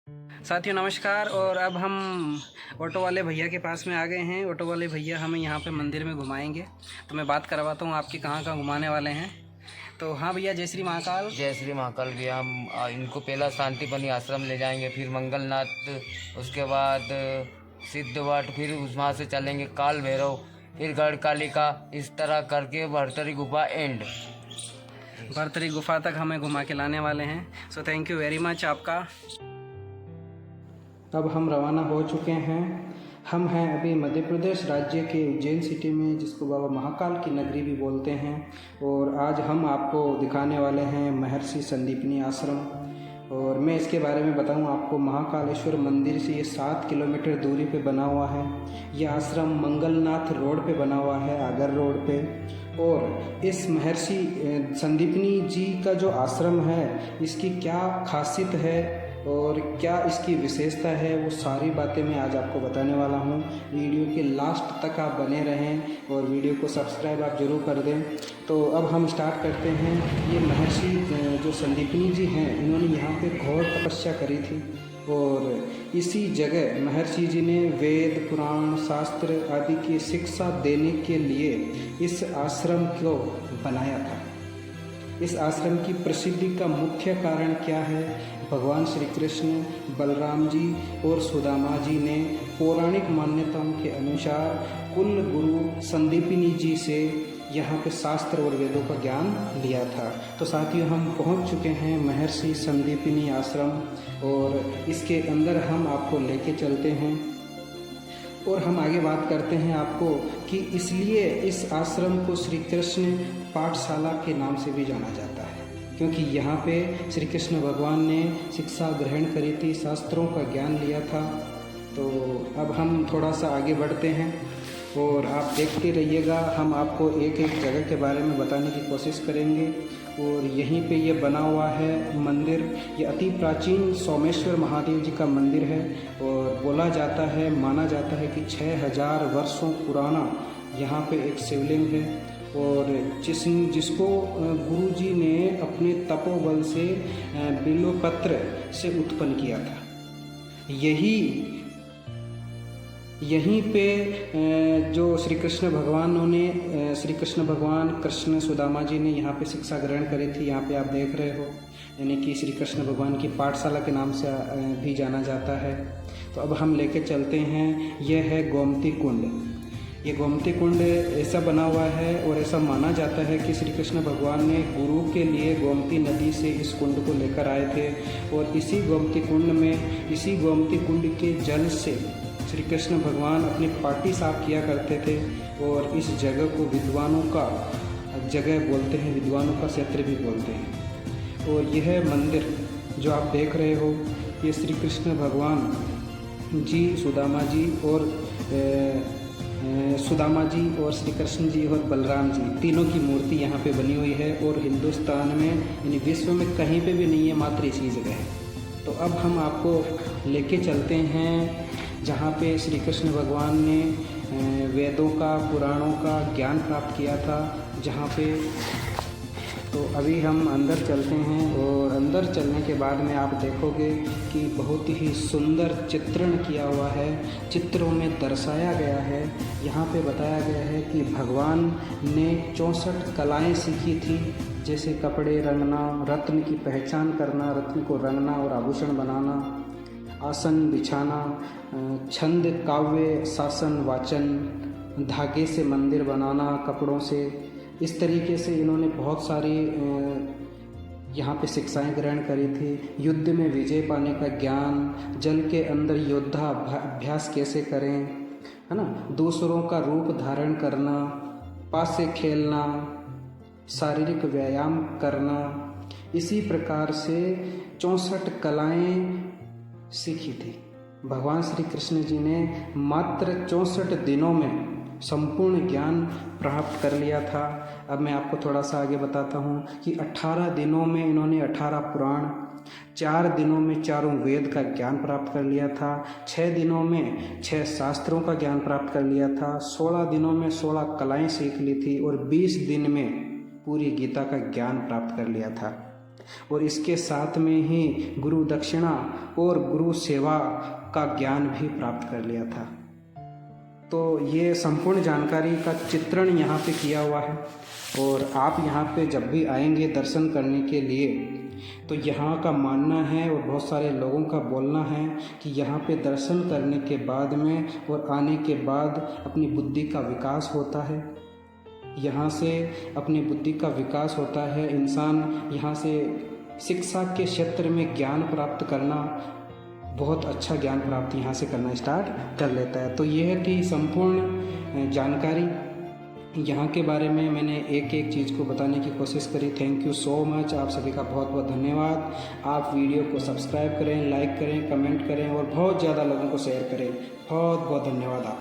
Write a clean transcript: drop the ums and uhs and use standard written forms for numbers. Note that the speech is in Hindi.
साथियों नमस्कार। और अब हम ऑटो वाले भैया के पास में आ गए हैं। ऑटो वाले भैया हमें यहाँ पे मंदिर में घुमाएंगे, तो मैं बात करवाता हूँ आपकी कहाँ कहाँ घुमाने वाले हैं। तो हाँ भैया, जय श्री महाकाल। जय श्री महाकाल भैया। हम इनको पहला शांतिपनी आश्रम ले जाएंगे, फिर मंगलनाथ, उसके बाद सिद्धवट, फिर वहाँ से चलेंगे काल भैरव, फिर गढ़कालिका, इस तरह करके भरतरी गुफा एंड भरतरी गुफा तक हमें घुमा के लाने वाले हैं। So thank you very much आपका। अब हम रवाना हो चुके हैं। हम हैं अभी मध्य प्रदेश राज्य के उज्जैन सिटी में, जिसको बाबा महाकाल की नगरी भी बोलते हैं। और आज हम आपको दिखाने वाले हैं महर्षि संदीपनी आश्रम। और मैं इसके बारे में बताऊं आपको, महाकालेश्वर मंदिर से ये 7 किलोमीटर दूरी पे बना हुआ है। यह आश्रम मंगलनाथ रोड पे बना हुआ है, आगर रोड पे। और इस महर्षि संदीपनी जी का जो आश्रम है, इसकी क्या खासियत है और क्या इसकी विशेषता है, वो सारी बातें मैं आज आपको बताने वाला हूँ। वीडियो के लास्ट तक आप बने रहें और वीडियो को सब्सक्राइब आप ज़रूर कर दें। तो अब हम स्टार्ट करते हैं। ये महर्षि जो संदीपनी जी हैं, इन्होंने यहाँ पे घोर तपस्या करी थी। और इसी जगह महर्षि जी ने वेद, पुराण, शास्त्र आदि की शिक्षा देने के लिए इस आश्रम को बनाया था। इस आश्रम की प्रसिद्धि का मुख्य कारण क्या है? भगवान श्री कृष्ण, बलराम जी और सुदामा जी ने पौराणिक मान्यताओं के अनुसार कुल गुरु संदीपनी जी से यहाँ पे शास्त्र और वेदों का ज्ञान लिया था। तो साथियों, हम पहुँच चुके हैं महर्षि संदीपनी आश्रम, और इसके अंदर हम आपको लेके चलते हैं। और हम आगे बात करते हैं आपको कि इसलिए इस आश्रम को श्री कृष्ण पाठशाला के नाम से भी जाना जाता है, क्योंकि यहाँ पे श्री कृष्ण भगवान ने शिक्षा ग्रहण करी थी, शास्त्रों का ज्ञान लिया था। तो अब हम थोड़ा सा आगे बढ़ते हैं और आप देखते रहिएगा। हम आपको एक एक जगह के बारे में बताने की कोशिश करेंगे। और यहीं पे ये बना हुआ है मंदिर। ये अति प्राचीन सोमेश्वर महादेव जी का मंदिर है। और बोला जाता है, माना जाता है कि 6000 वर्षों पुराना यहाँ पे एक शिवलिंग है। और जिसको गुरु जी ने अपने तपोबल से बिल्वपत्र से उत्पन्न किया था। यहीं पे जो श्री कृष्ण भगवान कृष्ण सुदामा जी ने यहाँ पे शिक्षा ग्रहण करी थी। यहाँ पे आप देख रहे हो, यानी कि श्री कृष्ण भगवान की पाठशाला के नाम से भी जाना जाता है। तो अब हम लेके चलते हैं। यह है गोमती कुंड। ये गोमती कुंड ऐसा बना हुआ है और ऐसा माना जाता है कि श्री कृष्ण भगवान ने गुरु के लिए गोमती नदी से इस कुंड को लेकर आए थे। और इसी गोमती कुंड के जल से श्री कृष्ण भगवान अपनी पाटी साफ किया करते थे। और इस जगह को विद्वानों का जगह बोलते हैं, विद्वानों का क्षेत्र भी बोलते हैं। और यह मंदिर जो आप देख रहे हो, ये श्री कृष्ण भगवान जी, सुदामा जी और श्री कृष्ण जी और बलराम जी, तीनों की मूर्ति यहाँ पे बनी हुई है। और हिंदुस्तान में, यानी विश्व में कहीं पे भी नहीं है, मात्र इसी जगह है। तो अब हम आपको लेके चलते हैं जहाँ पे श्री कृष्ण भगवान ने वेदों का, पुराणों का ज्ञान प्राप्त किया था, जहाँ पे। तो अभी हम अंदर चलते हैं। और अंदर चलने के बाद में आप देखोगे कि बहुत ही सुंदर चित्रण किया हुआ है, चित्रों में दर्शाया गया है। यहाँ पे बताया गया है कि भगवान ने 64 कलाएँ सीखी थी, जैसे कपड़े रंगना, रत्न की पहचान करना, रत्न को रंगना और आभूषण बनाना, आसन बिछाना, छंद, काव्य, शासन, वाचन, धागे से मंदिर बनाना, कपड़ों से। इस तरीके से इन्होंने बहुत सारी यहाँ पे शिक्षाएं ग्रहण करी थी। युद्ध में विजय पाने का ज्ञान, जल के अंदर योद्धा अभ्यास कैसे करें, है ना, दूसरों का रूप धारण करना, पास से खेलना, शारीरिक व्यायाम करना। इसी प्रकार से 64 कलाएं सीखी थी। भगवान श्री कृष्ण जी ने मात्र 64 दिनों में संपूर्ण ज्ञान प्राप्त कर लिया था। अब मैं आपको थोड़ा सा आगे बताता हूँ कि 18 दिनों में इन्होंने 18 पुराण, 4 दिनों में चारों वेद का ज्ञान प्राप्त कर लिया था, 6 दिनों में 6 शास्त्रों का ज्ञान प्राप्त कर लिया था, 16 दिनों में 16 कलाएं सीख ली थी और 20 दिन में पूरी गीता का ज्ञान प्राप्त कर लिया था। और इसके साथ में ही गुरु दक्षिणा और गुरु सेवा का ज्ञान भी प्राप्त कर लिया था। तो ये संपूर्ण जानकारी का चित्रण यहाँ पे किया हुआ है और आप यहाँ पे जब भी आएंगे दर्शन करने के लिए तो यहाँ का मानना है और बहुत सारे लोगों का बोलना है कि यहाँ पे दर्शन करने के बाद में और आने के बाद अपनी बुद्धि का विकास होता है। यहाँ से अपनी बुद्धि का विकास होता है। इंसान यहाँ से शिक्षा के क्षेत्र में ज्ञान प्राप्त करना, बहुत अच्छा ज्ञान प्राप्त यहाँ से करना स्टार्ट कर लेता है। तो यह थी संपूर्ण जानकारी यहाँ के बारे में। मैंने एक एक चीज़ को बताने की कोशिश करी। थैंक यू सो मच, आप सभी का बहुत बहुत धन्यवाद। आप वीडियो को सब्सक्राइब करें, लाइक करें, कमेंट करें और बहुत ज़्यादा लोगों को शेयर करें। बहुत बहुत धन्यवाद आप